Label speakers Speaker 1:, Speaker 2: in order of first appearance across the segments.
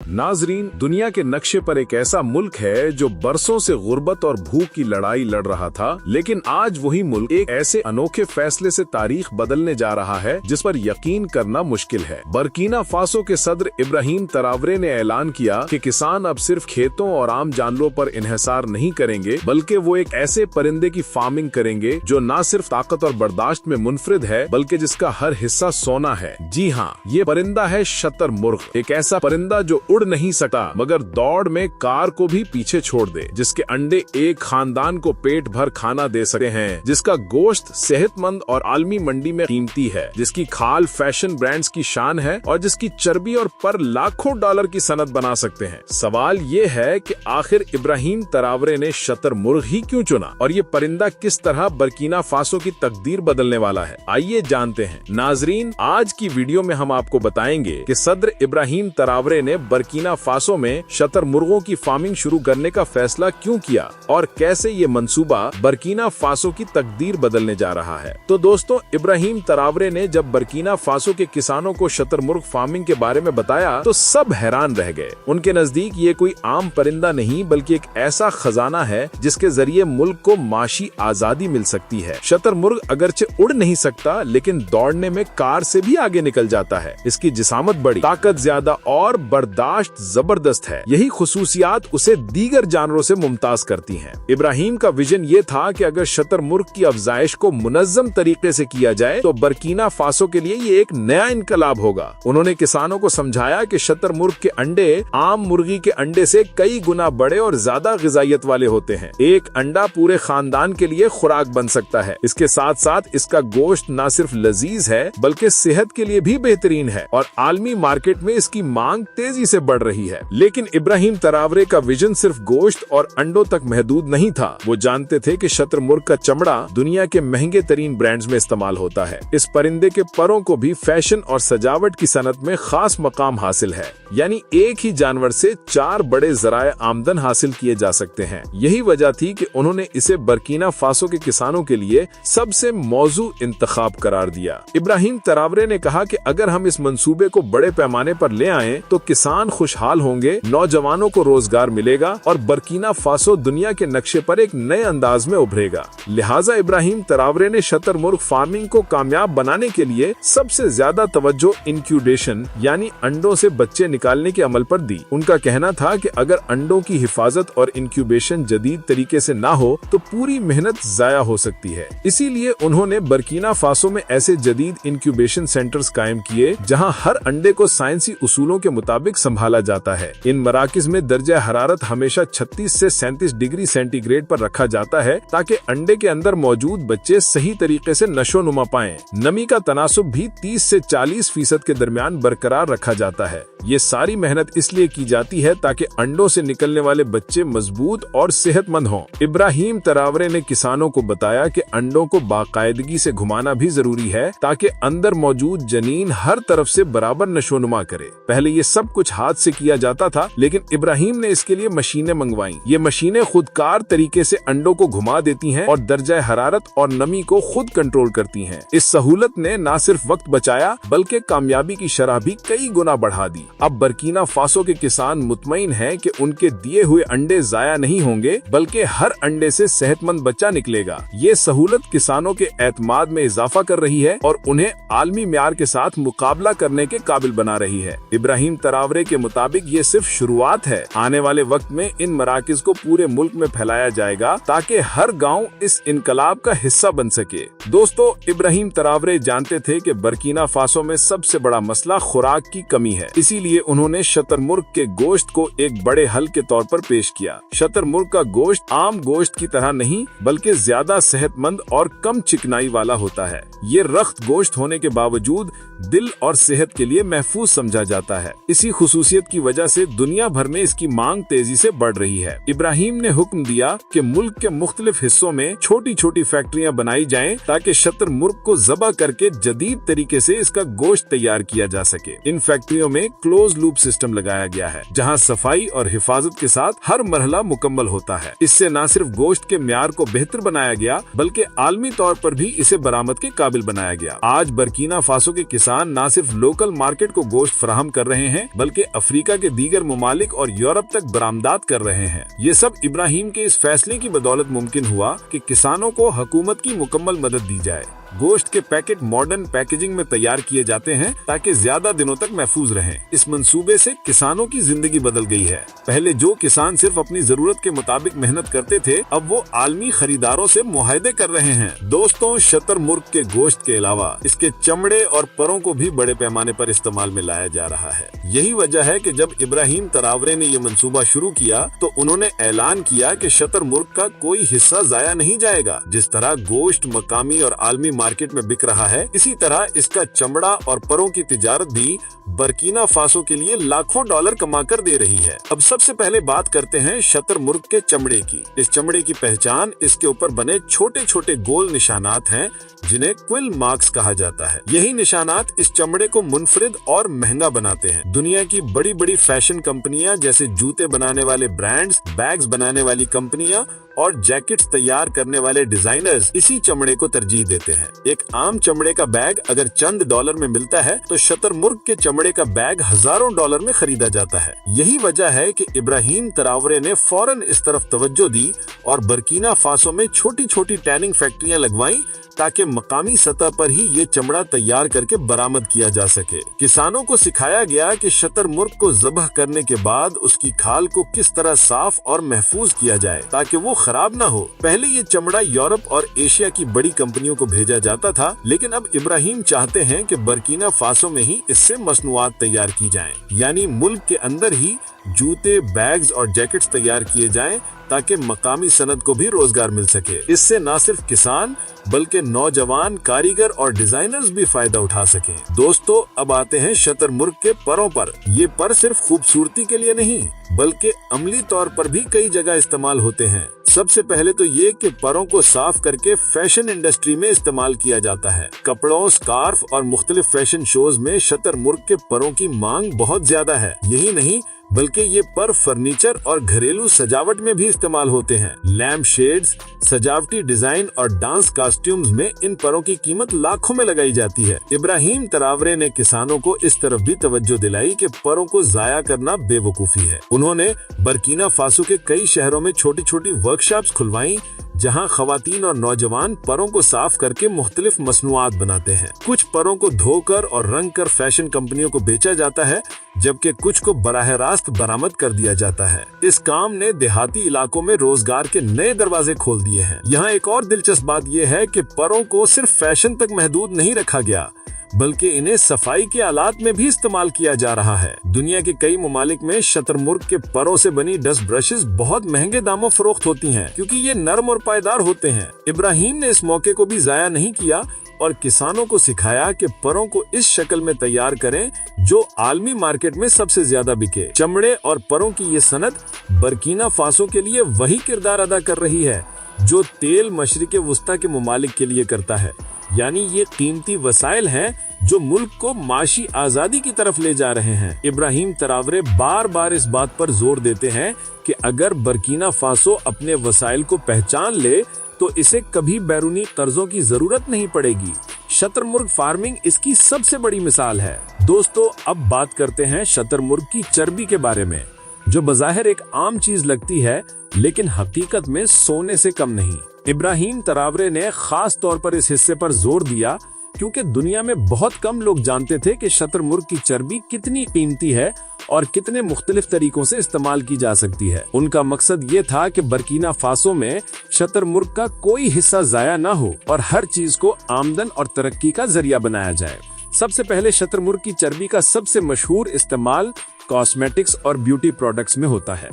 Speaker 1: नाजरीन, दुनिया के नक्शे पर एक ऐसा मुल्क है जो बरसों से गुर्बत और भूख की लड़ाई लड़ रहा था, लेकिन आज वही मुल्क एक ऐसे अनोखे फैसले से तारीख बदलने जा रहा है जिस पर यकीन करना मुश्किल है। बर्किना फासो के सदर इब्राहिम तरावरे ने ऐलान किया कि किसान अब सिर्फ खेतों और आम जानवरों पर इन्हिसार नहीं करेंगे, बल्कि वो एक ऐसे परिंदे की फार्मिंग करेंगे जो न सिर्फ ताकत और बर्दाश्त में मुनफरिद है, बल्कि जिसका हर हिस्सा सोना है। जी हाँ, ये परिंदा है शतरमुर्ग, एक ऐसा परिंदा जो उड़ नहीं सकता मगर दौड़ में कार को भी पीछे छोड़ दे, जिसके अंडे एक खानदान को पेट भर खाना दे सकते हैं, जिसका गोश्त सेहतमंद और आलमी मंडी में कीमती है, जिसकी खाल फैशन ब्रांड्स की शान है और जिसकी चर्बी और पर लाखों डॉलर की सनत बना सकते हैं। सवाल ये है कि आखिर इब्राहिम तरावरे ने शतरमुर्ग ही क्यों चुना और ये परिंदा किस तरह बर्किना फासो की तकदीर बदलने वाला है, आइए जानते हैं। नाजरीन, आज की वीडियो में हम आपको बताएंगे कि सदर इब्राहिम तरावरे ने बर्किना फासो में शतरमुर्गों की फार्मिंग शुरू करने का फैसला क्यों किया और कैसे ये मंसूबा बर्किना फासो की तकदीर बदलने जा रहा है। तो दोस्तों, इब्राहिम तरावरे ने जब बर्किना फासो के किसानों को शतरमुर्ग फार्मिंग के बारे में बताया तो सब हैरान रह गए। उनके नजदीक ये कोई आम परिंदा नहीं बल्कि एक ऐसा खजाना है जिसके जरिए मुल्क को माशी आजादी मिल सकती है। शतरमुर्ग अगरचे उड़ नहीं सकता, लेकिन दौड़ने में कार से भी आगे निकल जाता है। इसकी जिसामत बड़ी, ताकत ज्यादा और बर्दाश्त जबरदस्त है। यही खुसूसियात उसे दीगर जानवरों से मुमताज करती हैं। इब्राहिम का विजन ये था कि अगर शतरमुर्ग की अफजाइश को मुनज्जम तरीके से किया जाए तो बर्किना फासो के लिए ये एक नया इनकलाब होगा। उन्होंने किसानों को समझाया कि शतरमुर्ग के अंडे आम मुर्गी के अंडे से कई गुना बड़े और ज्यादा ग़िज़ाइयत वाले होते हैं। एक अंडा पूरे खानदान के लिए खुराक बन सकता है। इसके साथ साथ इसका गोश्त न सिर्फ लजीज है बल्कि सेहत के लिए भी बेहतरीन है और आलमी मार्केट में इसकी मांग तेजी से बढ़ रही है। लेकिन इब्राहिम तरावरे का विजन सिर्फ गोश्त और अंडों तक महदूद नहीं था। वो जानते थे कि शतरमुर्ग का चमड़ा दुनिया के महंगे तरीन ब्रांड्स में इस्तेमाल होता है। इस परिंदे के परों को भी फैशन और सजावट की सनत में खास मकाम हासिल है, यानी एक ही जानवर से 4 बड़े जराए आमदन हासिल किए जा सकते हैं। यही वजह थी कि उन्होंने इसे बर्किना फासो के किसानों के लिए सबसे मौजू इंतखाब करार दिया। इब्राहिम तरावरे ने कहा कि अगर हम इस मंसूबे को बड़े पैमाने पर ले आएं तो किसान खुशहाल होंगे, नौजवानों को रोजगार मिलेगा और बर्किना फासो दुनिया के नक्शे पर एक नए अंदाज में उभरेगा। लिहाजा इब्राहिम तरावरे ने शतरमुर्ग फार्मिंग को कामयाब बनाने के लिए सबसे ज्यादा तवज्जो इंक्यूबेशन यानी अंडों से बच्चे निकालने के अमल पर दी। उनका कहना था कि अगर अंडों की हिफाजत और इंक्यूबेशन जदीद तरीके से ना हो तो पूरी मेहनत जाया हो सकती है। इसीलिए उन्होंने बर्किना फासो में ऐसे जदीद इंक्यूबेशन सेंटर्स कायम किए जहां हर अंडे को साइंसी उसूलों के मुताबिक संभाला जाता है। इन मराकिज में दर्जा हरारत हमेशा 36 से 37 डिग्री सेंटीग्रेड पर रखा जाता है ताकि अंडे के अंदर मौजूद बच्चे सही तरीके से नशोनुमा पाएं। नमी का तनासुब भी 30 से 40% के दरमियान बरकरार रखा जाता है। ये सारी मेहनत इसलिए की जाती है ताकि अंडों से निकलने वाले बच्चे मजबूत और सेहतमंद हों। इब्राहिम तरावरे ने किसानों को बताया कि अंडों को बाकायदगी से घुमाना भी जरूरी है ताकि अंदर मौजूद जनीन हर तरफ से बराबर नशोनुमा करे। पहले ये सब कुछ हाथ से किया जाता था, लेकिन इब्राहिम ने इसके लिए मशीनें मंगवाई। ये मशीनें खुदकार तरीके से अंडों को घुमा देती हैं और दर्जा हरारत और नमी को खुद कंट्रोल करती हैं। इस सहूलत ने न सिर्फ वक्त बचाया बल्कि कामयाबी की शरह भी कई गुना बढ़ा दी। अब बर्किना फासो के किसान मुतमईन हैं कि उनके दिए हुए अंडे जाया नहीं होंगे बल्कि हर अंडे से सेहतमंद बच्चा निकलेगा। ये सहूलत किसानों के एतमाद में इजाफा कर रही है और उन्हें आलमी म्यार के साथ मुकाबला करने के काबिल बना रही है। इब्राहिम तरावरे के मुताबिक ये सिर्फ शुरुआत है। आने वाले वक्त में इन मराकिज को पूरे मुल्क में फैलाया जाएगा ताकि हर गाँव इस इनकलाब का हिस्सा बन सके। दोस्तों, इब्राहिम तरावरे जानते थे कि बर्किना फासो में सबसे बड़ा मसला खुराक की कमी है। इसीलिए उन्होंने शतरमुर्ग के गोश्त को एक बड़े हल के तौर पर पेश किया। शतरमुर्ग का गोश्त आम गोश्त की तरह नहीं बल्कि ज्यादा सेहतमंद और कम चिकनाई वाला होता है। ये रख्त गोश्त होने के बावजूद दिल और सेहत के लिए महफूज समझा जाता है। इसी खुसूसियत की वजह से दुनिया भर में इसकी मांग तेजी से बढ़ रही है। इब्राहिम ने हुक्म दिया कि मुल्क के मुख्तलिफ हिस्सों में छोटी छोटी फैक्ट्रियां बनाई जाएं ताकि शतरमुर्ग को ज़बह करके जदीद तरीके से इसका गोश्त तैयार किया जा सके। इन फैक्ट्रियों में क्लोज लूप सिस्टम लगाया गया है जहां सफाई और हिफाजत के साथ हर मरहला मुकम्मल होता है। इससे न सिर्फ गोश्त के म्यार को बेहतर बनाया गया बल्कि आलमी तौर पर भी इसे बरामद के काबिल बनाया गया। आज बर्किना फासो के किसान न सिर्फ लोकल मार्केट को गोश्त फराहम कर रहे हैं बल्कि अफ्रीका के दीगर ममालिक और यूरोप तक बरामदात कर रहे हैं। ये सब इब्राहिम के इस फैसले की बदौलत मुमकिन हुआ कि किसानों को हुकूमत की मुकम्मल मदद दी जाए। गोश्त के पैकेट मॉडर्न पैकेजिंग में तैयार किए जाते हैं ताकि ज्यादा दिनों तक महफूज रहें। इस मंसूबे से किसानों की जिंदगी बदल गई है। पहले जो किसान सिर्फ अपनी जरूरत के मुताबिक मेहनत करते थे, अब वो आलमी खरीदारों से मुआहदे कर रहे हैं। दोस्तों, शतरमुर्ग के गोश्त के अलावा इसके चमड़े और परों को भी बड़े पैमाने पर इस्तेमाल में लाया जा रहा है। यही वजह है कि जब इब्राहिम तरावरे ने ये मंसूबा शुरू किया तो उन्होंने ऐलान किया कि शतरमुर्ग का कोई हिस्सा जाया नहीं जाएगा। जिस तरह गोश्त मकामी और आलमी मार्केट में बिक रहा है, इसी तरह इसका चमड़ा और परों की तिजारत भी बर्किना फासो के लिए लाखों डॉलर कमा कर दे रही है। अब सबसे पहले बात करते हैं शतरमुर्ग के चमड़े की। इस चमड़े की पहचान इसके ऊपर बने छोटे छोटे गोल निशानात हैं, जिन्हें क्विल मार्क्स कहा जाता है। यही निशानात इस चमड़े को मुनफरिद और महंगा बनाते हैं। दुनिया की बड़ी बड़ी फैशन कंपनियां जैसे जूते बनाने वाले ब्रांड्स, बैग्स बनाने वाली कंपनियां और जैकेट्स तैयार करने वाले डिजाइनर्स इसी चमड़े को तरजीह देते हैं। एक आम चमड़े का बैग अगर चंद डॉलर में मिलता है तो शतरमुर्ग के चमड़े का बैग हजारों डॉलर में खरीदा जाता है। यही वजह है कि इब्राहिम तरावरे ने फौरन इस तरफ तवज्जो दी और बर्किना फासो में छोटी छोटी टैनिंग फैक्ट्रियां लगवाई ताकि मकामी सतह पर ही ये चमड़ा तैयार करके बरामद किया जा सके। किसानों को सिखाया गया कि शतरमुर्ग को ज़ब्ह करने के बाद उसकी खाल को किस तरह साफ और महफूज किया जाए ताकि वो खराब ना हो। पहले ये चमड़ा यूरोप और एशिया की बड़ी कंपनियों को भेजा जाता था, लेकिन अब इब्राहिम चाहते हैं कि बर्किना फासो में ही इससे मसनूआत तैयार की जाएं। यानी मुल्क के अंदर ही जूते, बैग्स और जैकेट्स तैयार किए जाएं ताकि मकामी सनद को भी रोजगार मिल सके। इससे न सिर्फ किसान बल्कि नौजवान कारीगर और डिजाइनर्स भी फायदा उठा सकें। दोस्तों, अब आते हैं शतरमुर्ग के परों पर। ये पर सिर्फ खूबसूरती के लिए नहीं बल्कि अमली तौर पर भी कई जगह इस्तेमाल होते हैं। सबसे पहले तो ये कि परों को साफ करके फैशन इंडस्ट्री में इस्तेमाल किया जाता है। कपड़ों, स्कार्फ और मुख्तलिफ फैशन शोज में शतरमुर्ग के परों की मांग बहुत ज्यादा है। यही नहीं बल्कि ये पर फर्नीचर और घरेलू सजावट में भी इस्तेमाल होते हैं। लैम्प शेड्स, सजावटी डिजाइन और डांस कॉस्ट्यूम्स में इन परों की कीमत लाखों में लगाई जाती है। इब्राहिम तरावरे ने किसानों को इस तरफ भी तवज्जो दिलाई कि परों को जाया करना बेवकूफी है। उन्होंने बर्किना फासो के कई शहरों में छोटी छोटी वर्कशॉप्स खुलवाई जहां खवातीन और नौजवान परों को साफ करके मुख्तलिफ मसनूआत बनाते हैं। कुछ परों को धोकर और रंग कर फैशन कंपनियों को बेचा जाता है, जबकि कुछ को बराह रास्त बरामद कर दिया जाता है। इस काम ने देहाती इलाकों में रोजगार के नए दरवाजे खोल दिए हैं। यहाँ एक और दिलचस्प बात यह है कि परों को सिर्फ फैशन तक महदूद नहीं रखा गया बल्कि इन्हें सफाई के आलात में भी इस्तेमाल किया जा रहा है। दुनिया के कई ममालिक में शतरमुर्ग के परों से बनी डस्ट ब्रशेस बहुत महंगे दामों फरोख्त होती हैं, क्योंकि ये नरम और पायदार होते हैं। इब्राहिम ने इस मौके को भी जाया नहीं किया और किसानों को सिखाया कि परों को इस शक्ल में तैयार करें जो आलमी मार्केट में सबसे ज्यादा बिके। चमड़े और परों की ये सनत बर्किना फासो के लिए वही किरदार अदा कर रही है जो तेल मशरिक़े वुस्ता के ममालिक के लिए करता है। यानी ये कीमती वसाइल हैं जो मुल्क को माशी आजादी की तरफ ले जा रहे हैं। इब्राहिम तरावरे बार बार इस बात पर जोर देते हैं कि अगर बर्किना फासो अपने वसाइल को पहचान ले तो इसे कभी बैरूनी कर्जों की जरूरत नहीं पड़ेगी। शतरमुर्ग फार्मिंग इसकी सबसे बड़ी मिसाल है। दोस्तों, अब बात करते हैं शतरमुर्ग की चर्बी के बारे में, जो बज़ाहिर एक आम चीज लगती है लेकिन हकीकत में सोने से कम नहीं। इब्राहिम तरावरे ने खास तौर पर इस हिस्से पर जोर दिया क्योंकि दुनिया में बहुत कम लोग जानते थे कि शतरमुर्ग की चर्बी कितनी कीमती है और कितने मुख्तलिफ तरीकों से इस्तेमाल की जा सकती है। उनका मकसद ये था कि बर्किना फासो में शतरमुर्ग का कोई हिस्सा जाया ना हो और हर चीज को आमदन और तरक्की का जरिया बनाया जाए। सबसे पहले शतरमुर्ग की चर्बी का सबसे मशहूर इस्तेमाल कॉस्मेटिक्स और ब्यूटी प्रोडक्ट्स में होता है।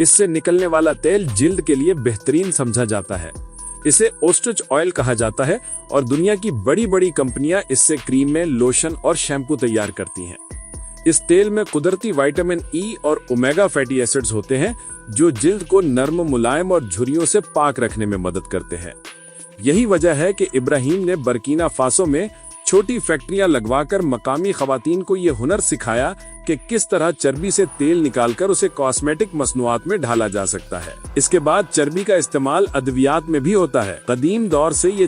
Speaker 1: इससे निकलने वाला तेल जिल्द के लिए बेहतरीन समझा जाता है। इसे ओस्ट्रिच ऑयल कहा जाता है और दुनिया की बड़ी बड़ी कंपनियां इससे क्रीमें, लोशन और शैम्पू तैयार करती हैं। इस तेल में कुदरती विटामिन ई और ओमेगा फैटी एसिड्स होते हैं जो जिल्द को नर्म, मुलायम और झुर्रियों से पाक रखने में मदद करते हैं। यही वजह है कि इब्राहिम ने बर्किना फासो में छोटी फैक्ट्रियां लगवाकर मकामी खवातीन को ये हुनर सिखाया कि किस तरह चर्बी से तेल निकालकर उसे कॉस्मेटिक मसनूआत में ढाला जा सकता है। इसके बाद चर्बी का इस्तेमाल अद्वियात में भी होता है। कदीम दौर से ये